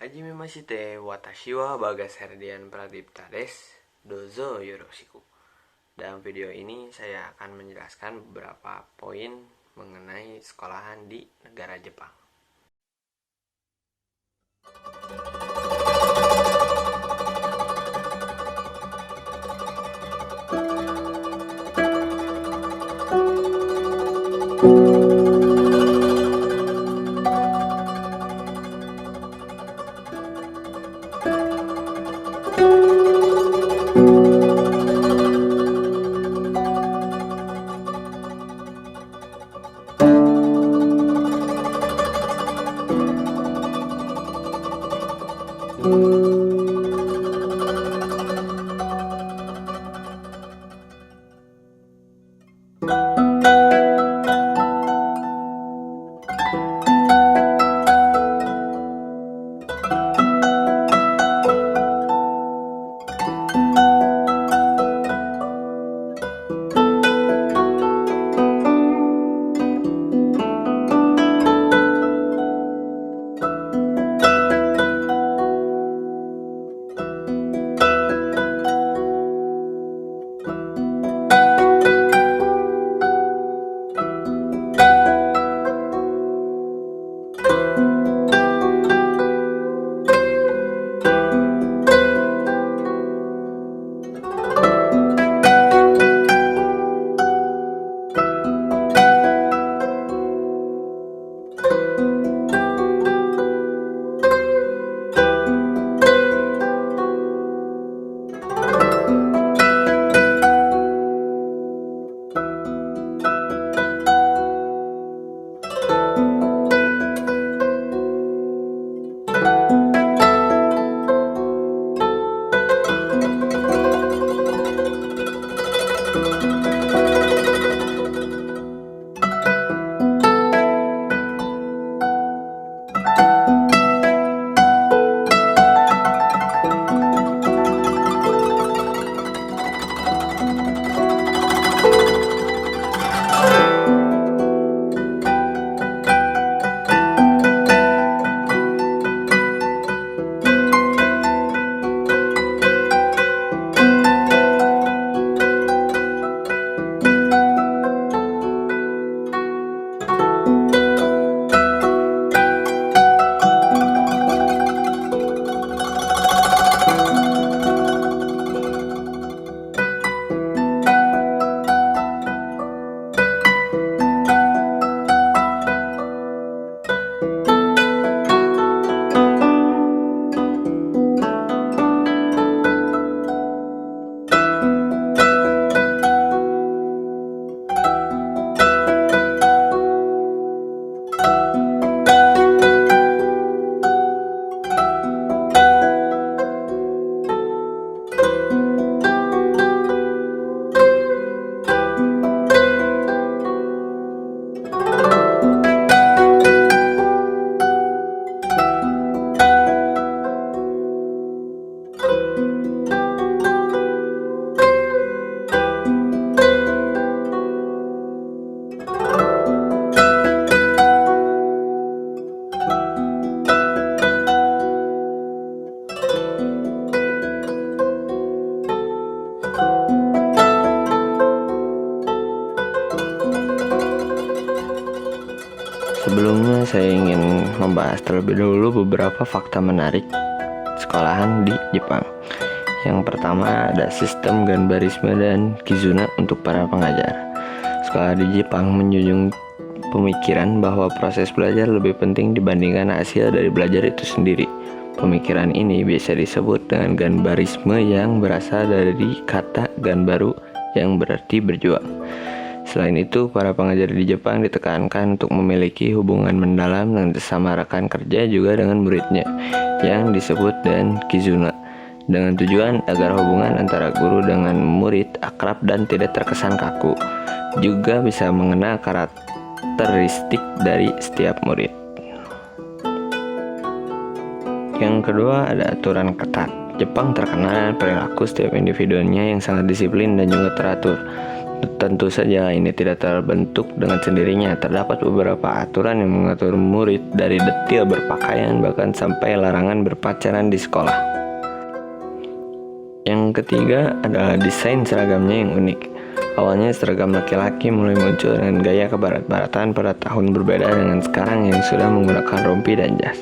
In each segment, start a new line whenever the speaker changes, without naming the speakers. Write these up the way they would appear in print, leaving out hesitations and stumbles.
Hajime mashite, watashi wa Bagas Herdian Pradipta desu. Dozo yoroshiku. Dalam video ini saya akan menjelaskan beberapa poin mengenai sekolahan di negara Jepang. Sebelumnya saya ingin membahas terlebih dahulu beberapa fakta menarik sekolahan di Jepang. Yang pertama ada sistem ganbarisme dan kizuna untuk para pengajar. Sekolah di Jepang menjunjung pemikiran bahwa proses belajar lebih penting dibandingkan hasil dari belajar itu sendiri. Pemikiran ini biasa disebut dengan ganbarisme yang berasal dari kata ganbaru yang berarti berjuang. Selain itu, para pengajar di Jepang ditekankan untuk memiliki hubungan mendalam dan sesama rekan kerja juga dengan muridnya, yang disebut dengan kizuna, dengan tujuan agar hubungan antara guru dengan murid akrab dan tidak terkesan kaku. Juga bisa mengenal karakteristik dari setiap murid. Yang kedua ada aturan ketat. Jepang terkenal dengan perilaku setiap individunya yang sangat disiplin dan juga teratur. Tentu saja ini tidak terbentuk dengan sendirinya. Terdapat beberapa aturan yang mengatur murid dari detil berpakaian bahkan sampai larangan berpacaran di sekolah. Yang ketiga adalah desain seragamnya yang unik. Awalnya seragam laki-laki mulai muncul dengan gaya kebarat-baratan pada tahun berbeda dengan sekarang yang sudah menggunakan rompi dan jas.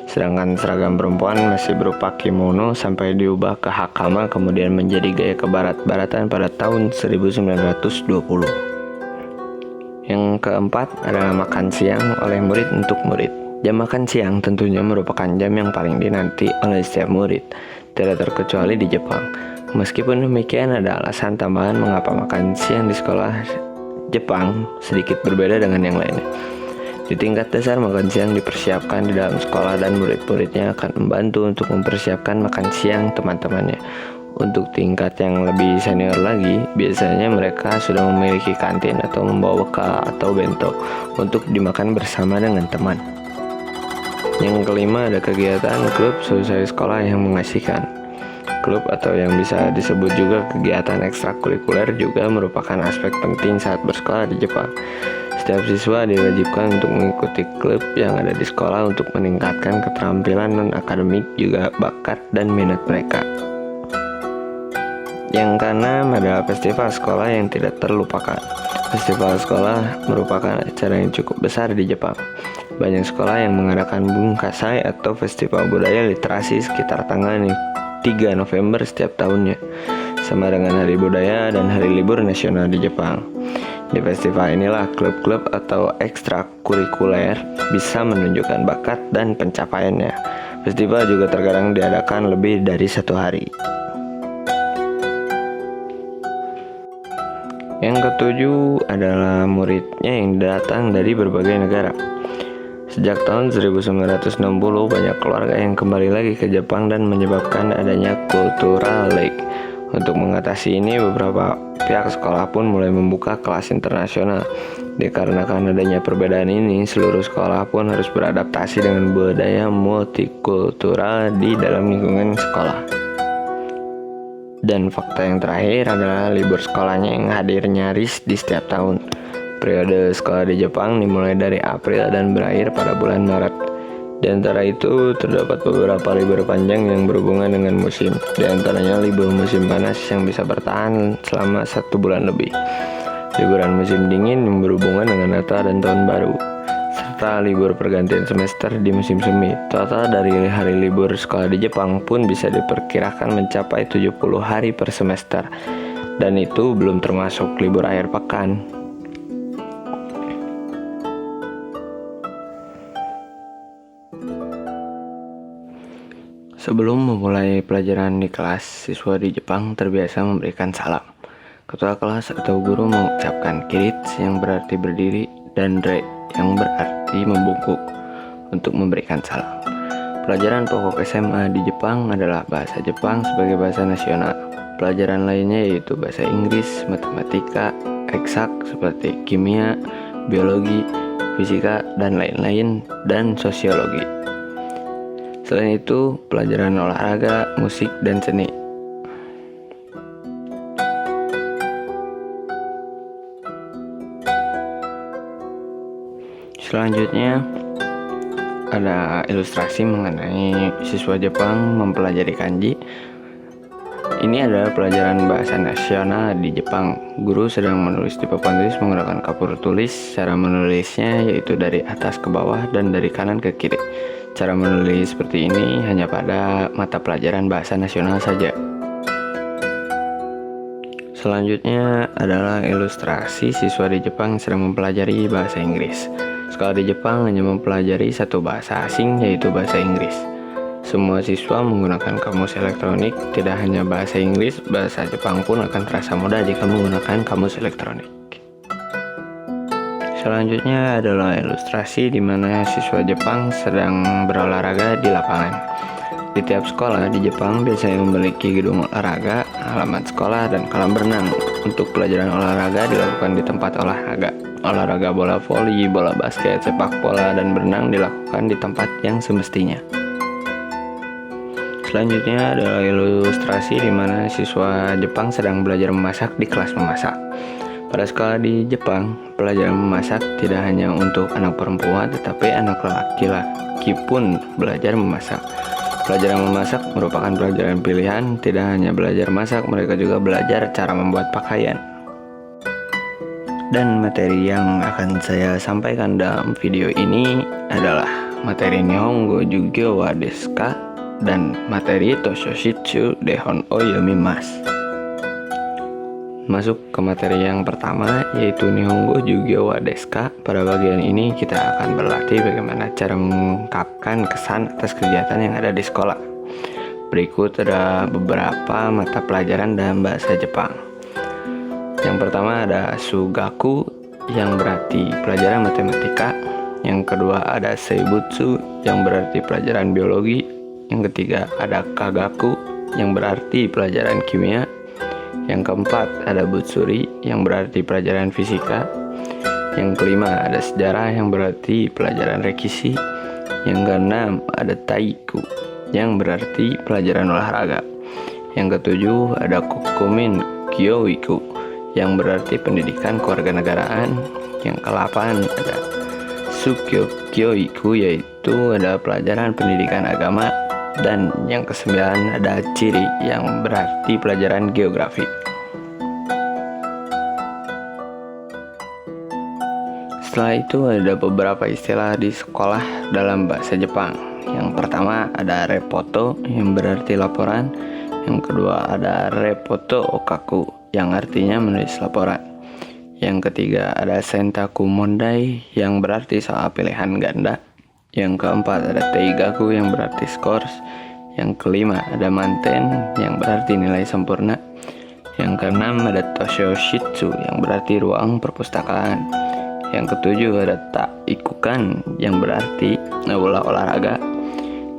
Sedangkan seragam perempuan masih berupa kimono sampai diubah ke hakama kemudian menjadi gaya kebarat-baratan pada tahun 1920. Yang keempat adalah makan siang oleh murid untuk murid. Jam makan siang tentunya merupakan jam yang paling dinanti oleh setiap murid, tidak terkecuali di Jepang. Meskipun demikian, ada alasan tambahan mengapa makan siang di sekolah Jepang sedikit berbeda dengan yang lainnya. Di tingkat dasar, makan siang dipersiapkan di dalam sekolah dan murid-muridnya akan membantu untuk mempersiapkan makan siang teman-temannya. Untuk tingkat yang lebih senior lagi, biasanya mereka sudah memiliki kantin atau membawa bekal atau bento untuk dimakan bersama dengan teman. Yang kelima ada kegiatan klub seusai sekolah yang mengasihkan. Klub atau yang bisa disebut juga kegiatan ekstrakurikuler juga merupakan aspek penting saat bersekolah di Jepang. Setiap siswa diwajibkan untuk mengikuti klub yang ada di sekolah untuk meningkatkan keterampilan non-akademik juga bakat dan minat mereka. Yang keenam adalah festival sekolah yang tidak terlupakan. Festival sekolah merupakan acara yang cukup besar di Jepang. Banyak sekolah yang mengadakan Bunkassai atau festival budaya literasi sekitar tanggal 3 November setiap tahunnya, sama dengan Hari Budaya dan Hari Libur Nasional di Jepang. Di festival inilah klub-klub atau ekstrakurikuler bisa menunjukkan bakat dan pencapaiannya. Festival juga terkadang diadakan lebih dari satu hari. Yang ketujuh adalah muridnya yang datang dari berbagai negara. Sejak tahun 1960, banyak keluarga yang kembali lagi ke Jepang dan menyebabkan adanya Cultural League. Untuk mengatasi ini, beberapa pihak sekolah pun mulai membuka kelas internasional. Dikarenakan adanya perbedaan ini, seluruh sekolah pun harus beradaptasi dengan budaya multikultural di dalam lingkungan sekolah. Dan fakta yang terakhir adalah libur sekolahnya yang hadir nyaris di setiap tahun. Periode sekolah di Jepang dimulai dari April dan berakhir pada bulan Maret. Di antara itu terdapat beberapa libur panjang yang berhubungan dengan musim. Di antaranya libur musim panas yang bisa bertahan selama 1 bulan lebih. Liburan musim dingin yang berhubungan dengan Natal dan Tahun Baru. Serta libur pergantian semester di musim semi. Total dari hari libur sekolah di Jepang pun bisa diperkirakan mencapai 70 hari per semester. Dan itu belum termasuk libur akhir pekan. Sebelum memulai pelajaran di kelas, siswa di Jepang terbiasa memberikan salam. Ketua kelas atau guru mengucapkan kiritsu yang berarti berdiri dan re yang berarti membungkuk untuk memberikan salam. Pelajaran pokok SMA di Jepang adalah bahasa Jepang sebagai bahasa nasional. Pelajaran lainnya yaitu bahasa Inggris, matematika, eksak seperti kimia, biologi, fisika, dan lain-lain, dan sosiologi. Selain itu, pelajaran olahraga, musik, dan seni. Selanjutnya, ada ilustrasi mengenai siswa Jepang mempelajari kanji. Ini adalah pelajaran bahasa nasional di Jepang. Guru sedang menulis di papan tulis menggunakan kapur tulis. Cara menulisnya yaitu dari atas ke bawah dan dari kanan ke kiri. Cara menulis seperti ini hanya pada mata pelajaran bahasa nasional saja. Selanjutnya adalah ilustrasi siswa di Jepang sedang mempelajari bahasa Inggris. Sekolah di Jepang hanya mempelajari satu bahasa asing yaitu bahasa Inggris. Semua siswa menggunakan kamus elektronik, tidak hanya bahasa Inggris, bahasa Jepang pun akan terasa mudah jika menggunakan kamus elektronik. Selanjutnya adalah ilustrasi di mana siswa Jepang sedang berolahraga di lapangan. Di tiap sekolah di Jepang biasanya memiliki gedung olahraga, halaman sekolah, dan kolam renang. Untuk pelajaran olahraga dilakukan di tempat olahraga. Olahraga bola voli, bola basket, sepak bola, dan berenang dilakukan di tempat yang semestinya. Selanjutnya adalah ilustrasi di mana siswa Jepang sedang belajar memasak di kelas memasak. Pada sekolah di Jepang, pelajaran memasak tidak hanya untuk anak perempuan, tetapi anak laki-laki pun belajar memasak. Pelajaran memasak merupakan pelajaran pilihan, tidak hanya belajar masak, mereka juga belajar cara membuat pakaian. Dan materi yang akan saya sampaikan dalam video ini adalah materi Nihongo Jugyo wa desu ka dan materi Toshoshitsu Dehon o Yomimasu. Masuk ke materi yang pertama, yaitu Nihongo Jugyo wa desu ka. Pada bagian ini kita akan berlatih bagaimana cara mengungkapkan kesan atas kegiatan yang ada di sekolah. Berikut ada beberapa mata pelajaran dalam bahasa Jepang. Yang pertama ada Sugaku, yang berarti pelajaran matematika. Yang kedua ada Seibutsu, yang berarti pelajaran biologi. Yang ketiga ada Kagaku, yang berarti pelajaran kimia. Yang keempat ada Butsuri, yang berarti pelajaran fisika. Yang kelima ada sejarah, yang berarti pelajaran rekisi. Yang keenam ada Taiku, yang berarti pelajaran olahraga. Yang ketujuh ada Kokumin Kyoiku, yang berarti pendidikan kewarganegaraan. Yang ke-8 ada Sukyo Kyoiku, yaitu ada pelajaran pendidikan agama. Dan yang ke-9 ada Ciri, yang berarti pelajaran geografi. Setelah itu ada beberapa istilah di sekolah dalam bahasa Jepang. Yang pertama ada repoto, yang berarti laporan. Yang kedua ada repoto okaku, yang artinya menulis laporan. Yang ketiga ada sentaku mondai, yang berarti soal pilihan ganda. Yang keempat ada teigaku, yang berarti skors. Yang kelima ada manten, yang berarti nilai sempurna. Yang keenam ada toshoshitsu, yang berarti ruang perpustakaan. Yang ketujuh ada taikukan, yang berarti bola olahraga.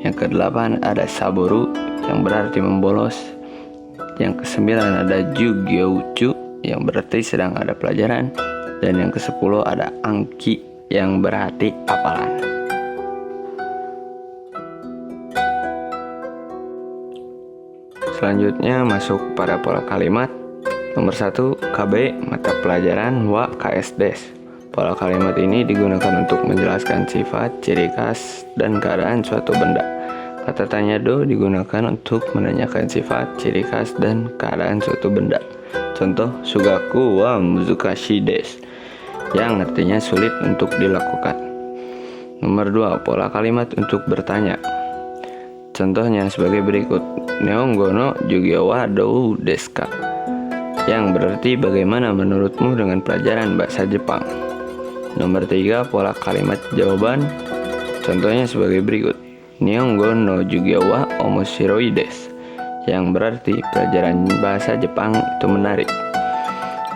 Yang kedelapan ada saboru, yang berarti membolos. Yang kesembilan ada jugyouchu, yang berarti sedang ada pelajaran. Dan yang ke-10 ada anki, yang berarti hafalan. Selanjutnya masuk pada pola kalimat. Nomor 1, KB, mata pelajaran wa KSDes. Pola kalimat ini digunakan untuk menjelaskan sifat, ciri khas, dan keadaan suatu benda. Kata tanya do digunakan untuk menanyakan sifat, ciri khas, dan keadaan suatu benda. Contoh, sugaku wa muzukashi desu, yang artinya sulit untuk dilakukan. Nomor 2, pola kalimat untuk bertanya. Contohnya sebagai berikut. Nihongo no jugyo wa dou desu ka, yang berarti bagaimana menurutmu dengan pelajaran bahasa Jepang. Nomor 3, pola kalimat jawaban. Contohnya sebagai berikut. Nihongo no jugyo wa omoshiroi desu, yang berarti pelajaran bahasa Jepang itu menarik.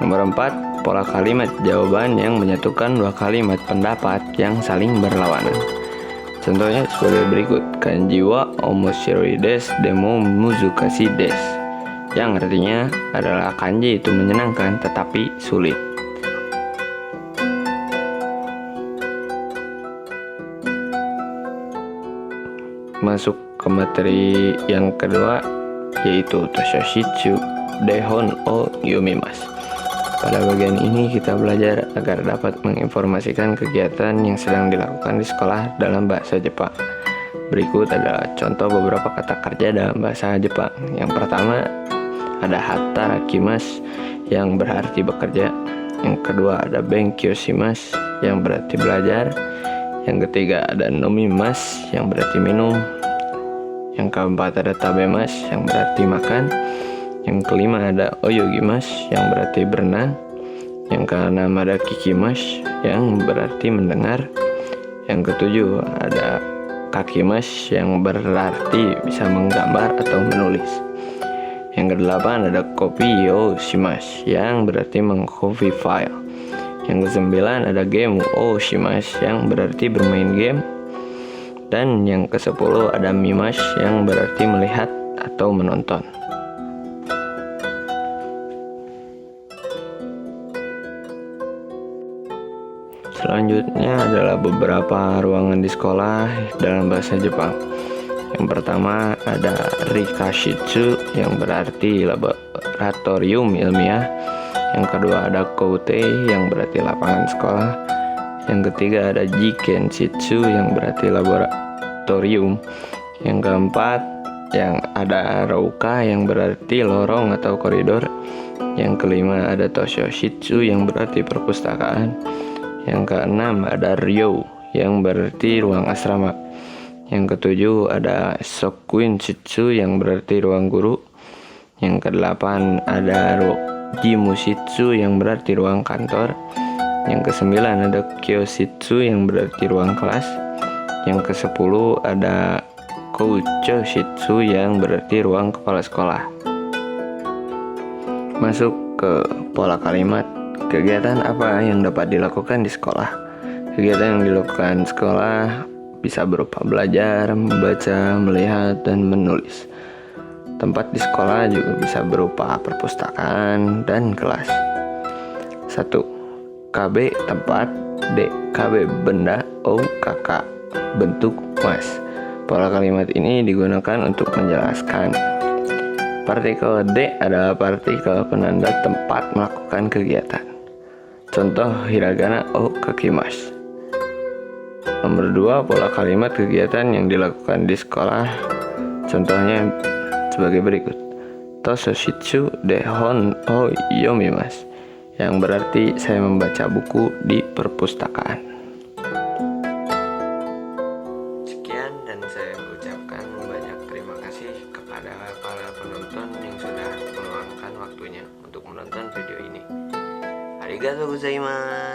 Nomor 4, pola kalimat jawaban yang menyatukan dua kalimat pendapat yang saling berlawanan. Contohnya sebagai berikut. Kanji wa omoshiroi desu demo muzukashi desu, yang artinya adalah kanji itu menyenangkan tetapi sulit. Masuk ke materi yang kedua, yaitu Toshoshitsu Dehon o Yomimasu. Pada bagian ini kita belajar agar dapat menginformasikan kegiatan yang sedang dilakukan di sekolah dalam bahasa Jepang. Berikut adalah contoh beberapa kata kerja dalam bahasa Jepang. Yang pertama ada hatarakimasu, yang berarti bekerja. Yang kedua ada benkyoshimasu, yang berarti belajar. Yang ketiga ada nomimasu, yang berarti minum. Yang keempat ada tabemasu, yang berarti makan. Yang kelima ada oyogimasu, yang berarti berenang. Yang keenam ada kikimasu, yang berarti mendengar. Yang ketujuh ada kakimasu, yang berarti bisa menggambar atau menulis. Yang kedelapan ada kopi o shimasu, yang berarti mengcopy file. Yang kesembilan ada game o shimasu, yang berarti bermain game. Dan yang ke-10 ada mimasu, yang berarti melihat atau menonton. Selanjutnya adalah beberapa ruangan di sekolah dalam bahasa Jepang. Yang pertama ada rikashitsu, yang berarti laboratorium ilmiah. Yang kedua ada koutei yang berarti lapangan sekolah. Yang ketiga ada jikenshitsu yang berarti laboratorium. Yang keempat yang ada rouka yang berarti lorong atau koridor. Yang kelima ada toshoshitsu yang berarti perpustakaan. Yang keenam ada ryo yang berarti ruang asrama. Yang ketujuh ada shokuinshitsu yang berarti ruang guru. Yang kedelapan ada jimushitsu yang berarti ruang kantor. Yang kesembilan ada kyoshitsu yang berarti ruang kelas. Yang kesepuluh ada kouchoshitsu yang berarti ruang kepala sekolah. Masuk ke pola kalimat. Kegiatan apa yang dapat dilakukan di sekolah? Kegiatan yang dilakukan sekolah bisa berupa belajar, membaca, melihat, dan menulis. Tempat di sekolah juga bisa berupa perpustakaan dan kelas. 1. KB tempat, D. KB benda, O. kakak bentuk mas. Pola kalimat ini digunakan untuk menjelaskan. Partikel D adalah partikel penanda tempat melakukan kegiatan. Contoh hiragana O kakimasu. Nomor 2, pola kalimat kegiatan yang dilakukan di sekolah. Contohnya sebagai berikut. Tososhitsu de hon o yomimasu, yang berarti saya membaca buku di perpustakaan. Sekian, dan saya ucapkan banyak terima kasih kepada para penonton yang sudah meluangkan waktunya untuk menonton video ini. Arigatou gozaimasu.